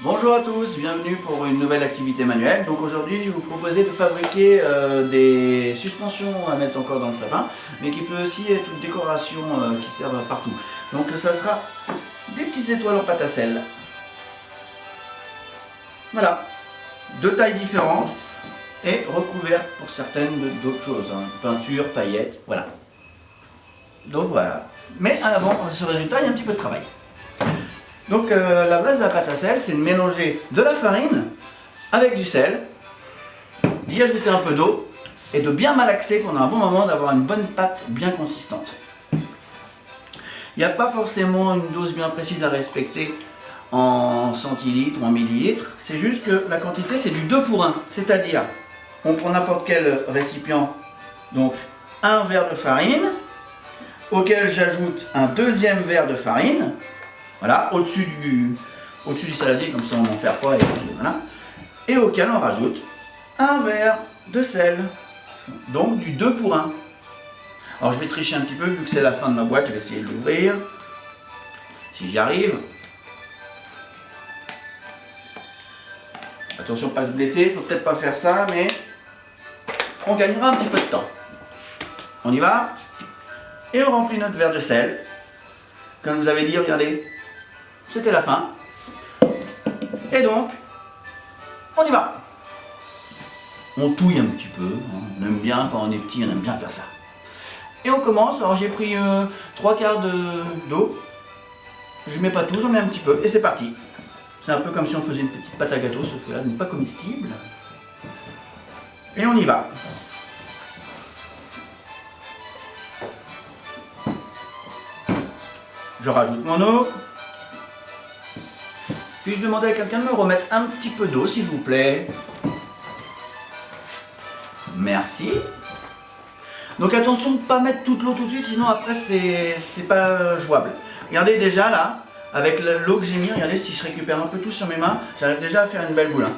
Bonjour à tous, bienvenue pour une nouvelle activité manuelle. Donc aujourd'hui je vais vous proposer de fabriquer des suspensions à mettre encore dans le sapin, mais qui peut aussi être une décoration qui sert partout. Donc ça sera des petites étoiles en pâte à sel. Voilà, deux tailles différentes et recouvertes pour certaines d'autres choses, hein. Peinture, paillettes, voilà. Donc voilà, mais avant ce résultat il y a un petit peu de travail. Donc la base de la pâte à sel, c'est de mélanger de la farine avec du sel, d'y ajouter un peu d'eau et de bien malaxer pendant un bon moment, d'avoir une bonne pâte bien consistante. Il n'y a pas forcément une dose bien précise à respecter en centilitres ou en millilitres, c'est juste que la quantité c'est du 2 pour 1, c'est-à-dire on prend n'importe quel récipient, donc un verre de farine, auquel j'ajoute un deuxième verre de farine. Voilà, au-dessus du saladier, comme ça on n'en perd pas. Voilà. Et auquel on rajoute un verre de sel. Donc du 2 pour 1. Alors je vais tricher un petit peu, vu que c'est la fin de ma boîte, je vais essayer de l'ouvrir. Si j'y arrive. Attention pas se blesser, il ne faut peut-être pas faire ça, mais on gagnera un petit peu de temps. On y va. Et on remplit notre verre de sel. Comme je vous avais dit, regardez. C'était la fin. Et donc, on y va. On touille un petit peu. On aime bien, quand on est petit, on aime bien faire ça. Et on commence. Alors j'ai pris 3 quarts d'eau. Je mets pas tout, j'en mets un petit peu. Et c'est parti. C'est un peu comme si on faisait une petite pâte à gâteau, sauf que là, elle n'est pas comestible. Et on y va. Je rajoute mon eau. Puis-je demander à quelqu'un de me remettre un petit peu d'eau, s'il vous plaît? Merci. Donc attention de ne pas mettre toute l'eau tout de suite, sinon après c'est pas jouable. Regardez déjà là, avec l'eau que j'ai mis, regardez si je récupère un peu tout sur mes mains, j'arrive déjà à faire une belle boule. Hein.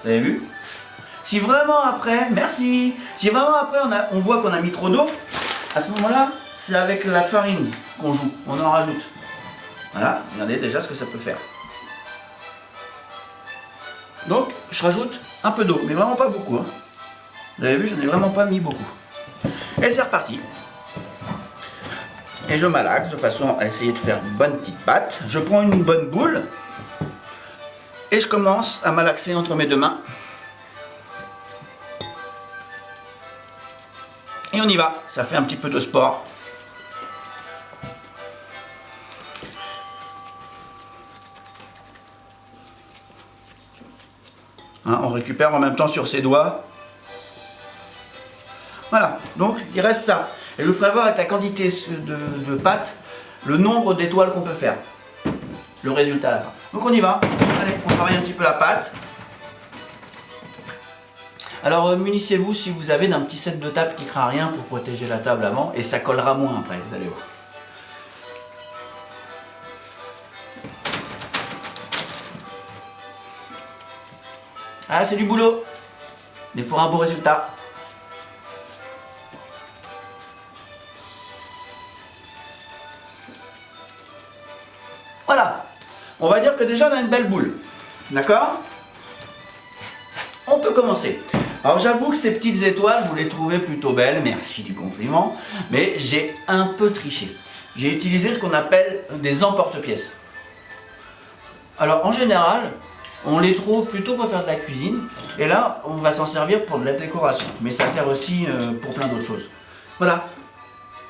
Vous avez vu? Si vraiment après, merci, si vraiment après on voit qu'on a mis trop d'eau, à ce moment-là, c'est avec la farine qu'on joue, on en rajoute. Voilà, regardez déjà ce que ça peut faire. Donc, je rajoute un peu d'eau, mais vraiment pas beaucoup. Hein. Vous avez vu, je n'ai vraiment pas mis beaucoup. Et c'est reparti. Et je malaxe de façon à essayer de faire une bonne petite pâte. Je prends une bonne boule et je commence à malaxer entre mes deux mains. Et on y va. Ça fait un petit peu de sport. Hein, on récupère en même temps sur ses doigts. Voilà, donc il reste ça. Et je vous ferai voir avec la quantité de pâte, le nombre d'étoiles qu'on peut faire. Le résultat à la fin. Donc on y va. Allez, on travaille un petit peu la pâte. Alors munissez-vous si vous avez d'un petit set de table qui ne craint rien pour protéger la table avant. Et ça collera moins après, vous allez voir. Ah, c'est du boulot, mais pour un beau résultat. Voilà, on va dire que déjà on a une belle boule, d'accord? On peut commencer. Alors j'avoue que ces petites étoiles, vous les trouvez plutôt belles, merci du compliment, mais j'ai un peu triché. J'ai utilisé ce qu'on appelle des emporte-pièces. Alors en général, on les trouve plutôt pour faire de la cuisine, et là on va s'en servir pour de la décoration, mais ça sert aussi pour plein d'autres choses. Voilà,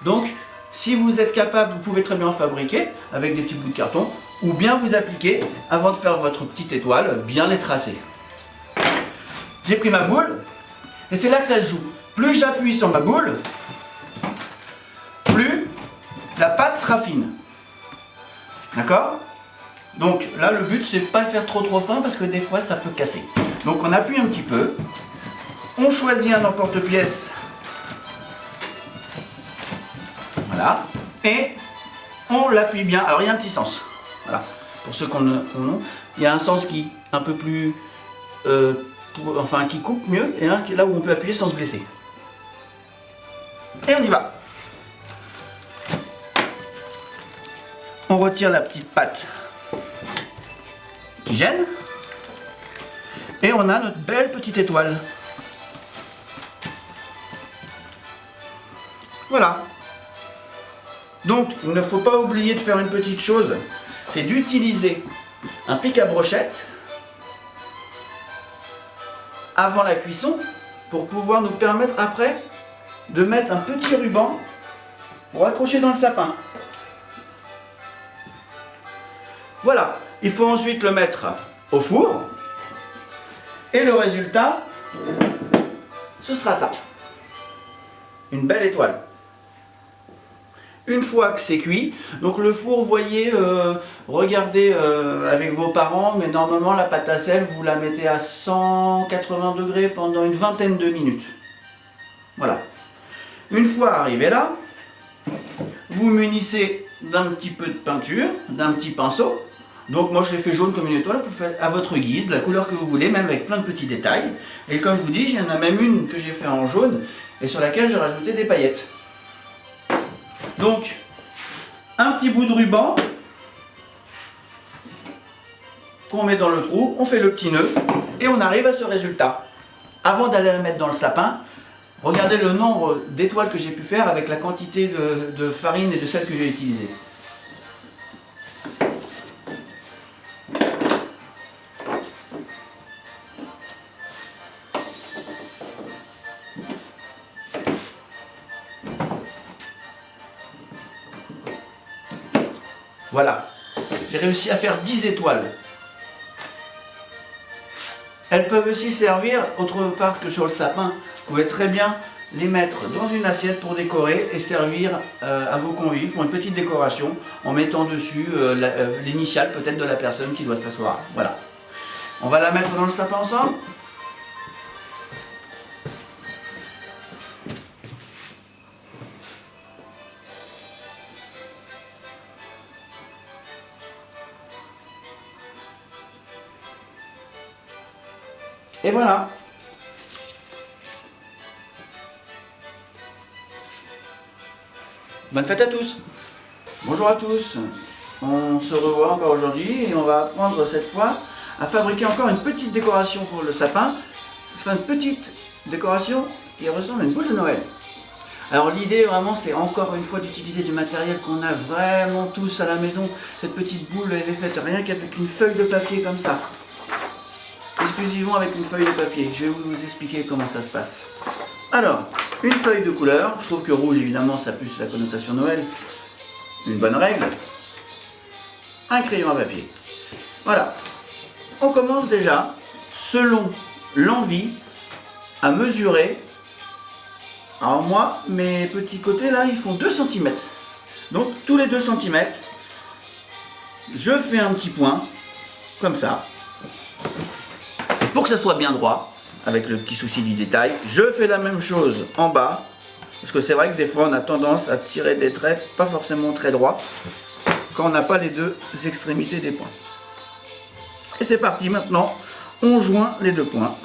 donc si vous êtes capable, vous pouvez très bien en fabriquer avec des petits bouts de carton, ou bien vous appliquer, avant de faire votre petite étoile, bien les tracer. J'ai pris ma boule, et c'est là que ça se joue. Plus j'appuie sur ma boule, plus la pâte sera fine. D'accord ? Donc là le but c'est pas de faire trop fin parce que des fois ça peut casser. Donc on appuie un petit peu, on choisit un emporte-pièce, voilà, et on l'appuie bien. Alors il y a un petit sens, voilà, pour ceux qu'on a, il y a un sens qui est un peu plus, qui coupe mieux, et là où on peut appuyer sans se blesser. Et on y va. On retire la petite pâte qui gêne. Et on a notre belle petite étoile. Voilà. Donc, il ne faut pas oublier de faire une petite chose, c'est d'utiliser un pic à brochette avant la cuisson pour pouvoir nous permettre après de mettre un petit ruban pour accrocher dans le sapin. Voilà, il faut ensuite le mettre au four et le résultat, ce sera ça. Une belle étoile. Une fois que c'est cuit, donc le four, vous voyez, regardez avec vos parents, mais normalement la pâte à sel, vous la mettez à 180 degrés pendant une vingtaine de minutes. Voilà. Une fois arrivé là, vous munissez d'un petit peu de peinture, d'un petit pinceau. Donc moi je l'ai fait jaune comme une étoile, vous faites à votre guise, de la couleur que vous voulez, même avec plein de petits détails. Et comme je vous dis, il y en a même une que j'ai fait en jaune et sur laquelle j'ai rajouté des paillettes. Donc, un petit bout de ruban qu'on met dans le trou, on fait le petit nœud et on arrive à ce résultat. Avant d'aller la mettre dans le sapin, regardez le nombre d'étoiles que j'ai pu faire avec la quantité de farine et de sel que j'ai utilisé. Voilà, j'ai réussi à faire 10 étoiles. Elles peuvent aussi servir autre part que sur le sapin. Vous pouvez très bien les mettre dans une assiette pour décorer et servir à vos convives pour une petite décoration en mettant dessus l'initiale peut-être de la personne qui doit s'asseoir. Voilà. On va la mettre dans le sapin ensemble. Et voilà. Bonne fête à tous. Bonjour à tous. On se revoit encore aujourd'hui et on va apprendre cette fois à fabriquer encore une petite décoration pour le sapin. Ce sera une petite décoration qui ressemble à une boule de Noël. Alors l'idée vraiment c'est encore une fois d'utiliser du matériel qu'on a vraiment tous à la maison. Cette petite boule elle est faite rien qu'avec une feuille de papier comme ça. Exclusivement avec une feuille de papier. Je vais vous expliquer comment ça se passe. Alors, une feuille de couleur. Je trouve que rouge, évidemment, ça a plus la connotation Noël. Une bonne règle. Un crayon à papier. Voilà. On commence déjà, selon l'envie, à mesurer. Alors moi, mes petits côtés là, ils font 2 cm. Donc, tous les 2 cm, je fais un petit point, comme ça. Pour que ça soit bien droit, avec le petit souci du détail, je fais la même chose en bas, parce que c'est vrai que des fois on a tendance à tirer des traits pas forcément très droits, quand on n'a pas les 2 extrémités des points. Et c'est parti, maintenant on joint les 2 points.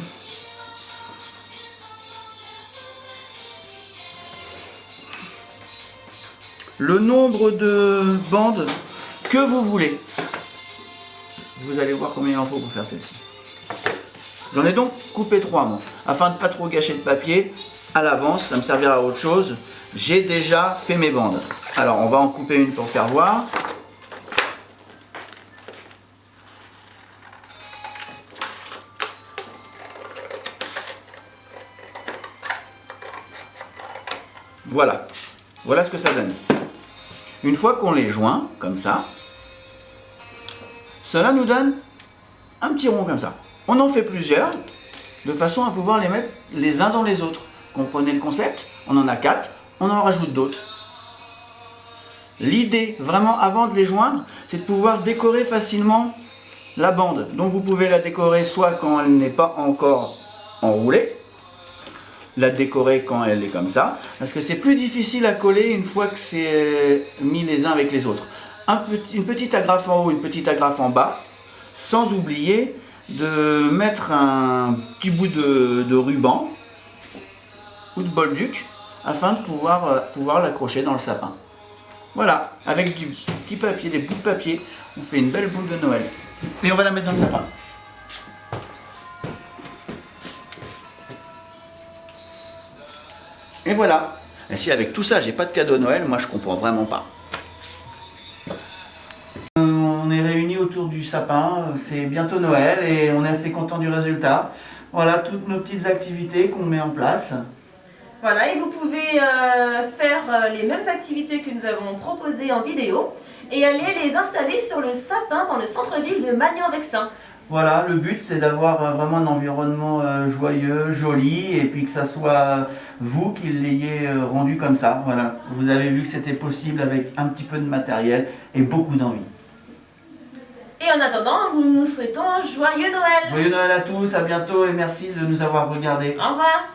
Le nombre de bandes que vous voulez. Vous allez voir combien il en faut pour faire celle-ci. J'en ai donc coupé 3 moi, afin de ne pas trop gâcher de papier. À l'avance, ça me servira à autre chose. J'ai déjà fait mes bandes. Alors on va en couper une pour faire voir. Voilà. Voilà ce que ça donne. Une fois qu'on les joint, comme ça, cela nous donne un petit rond comme ça. On en fait plusieurs, de façon à pouvoir les mettre les uns dans les autres. Comprenez le concept? On en a 4, on en rajoute d'autres. L'idée, vraiment avant de les joindre, c'est de pouvoir décorer facilement la bande. Donc vous pouvez la décorer soit quand elle n'est pas encore enroulée, la décorer quand elle est comme ça, parce que c'est plus difficile à coller une fois que c'est mis les uns avec les autres. Une petite agrafe en haut, une petite agrafe en bas, sans oublier de mettre un petit bout de ruban ou de bolduc afin de pouvoir l'accrocher dans le sapin. Voilà, avec du petit papier, des bouts de papier, on fait une belle boule de Noël. Et on va la mettre dans le sapin. Et voilà. Et si avec tout ça, j'ai pas de cadeau Noël, moi je comprends vraiment pas. On est réunis autour du sapin, c'est bientôt Noël et on est assez content du résultat. Voilà toutes nos petites activités qu'on met en place. Voilà, et vous pouvez faire les mêmes activités que nous avons proposées en vidéo et aller les installer sur le sapin dans le centre-ville de Magnan-Vexin. Voilà, le but c'est d'avoir vraiment un environnement joyeux, joli, et puis que ça soit vous qui l'ayez rendu comme ça. Voilà, vous avez vu que c'était possible avec un petit peu de matériel et beaucoup d'envie. Et en attendant, nous nous souhaitons un joyeux Noël. Joyeux Noël à tous, à bientôt et merci de nous avoir regardés. Au revoir.